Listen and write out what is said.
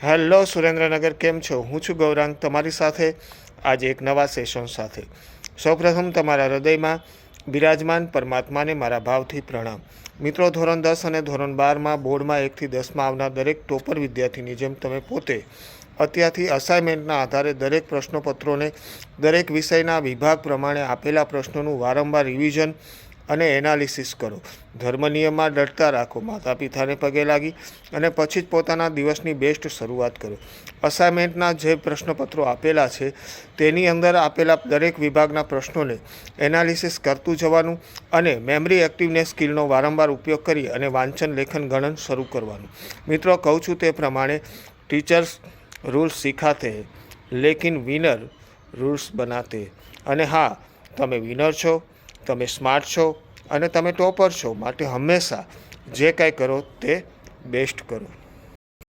Hello Surendranagar, કેમ છો? હું છું ગૌરાંગ, તમારી સાથે આજે એક નવા સેશન સાથે. સૌપ્રથમ તમારા હૃદયમાં બિરાજમાન પરમાત્માને મારા ભાવથી પ્રણામ. મિત્રો, ધોરણ 10 અને ધોરણ 12માં બોર્ડમાં 1થી 10માં આવનાર દરેક ટોપર વિદ્યાર્થીની જેમ તમે પોતે અત્યારથી અસાઇનમેન્ટના આધારે દરેક પ્રશ્નપત્રોને દરેક વિષયના વિભાગ પ્રમાણે આપેલા પ્રશ્નોનું વારંવાર રિવિઝન અને એનાલિસિસ કરો. ધર્મ નિયમમાં ડરતા રાખો, માતા પિતાને પગે લાગી અને પછી જ પોતાના દિવસની બેસ્ટ શરૂઆત કરો. અસાઇનમેન્ટના જે પ્રશ્નપત્રો આપેલા છે તેની અંદર આપેલા દરેક વિભાગના પ્રશ્નોને એનાલિસિસ કરતું જવાનું અને મેમરી એક્ટિવનેસ સ્કિલનો વારંવાર ઉપયોગ કરી અને વાંચન લેખન ગણન શરૂ કરવાનું. મિત્રો, કહું છું તે પ્રમાણે ટીચર્સ રૂલ્સ સિખાતે લેકિન વિનર રૂલ્સ બનાતે. અને હા, તમે વિનર છો, તમે સ્માર્ટ છો અને તમે ટોપર છો, માટે હંમેશા જે કાંઈ કરો તે બેસ્ટ કરો.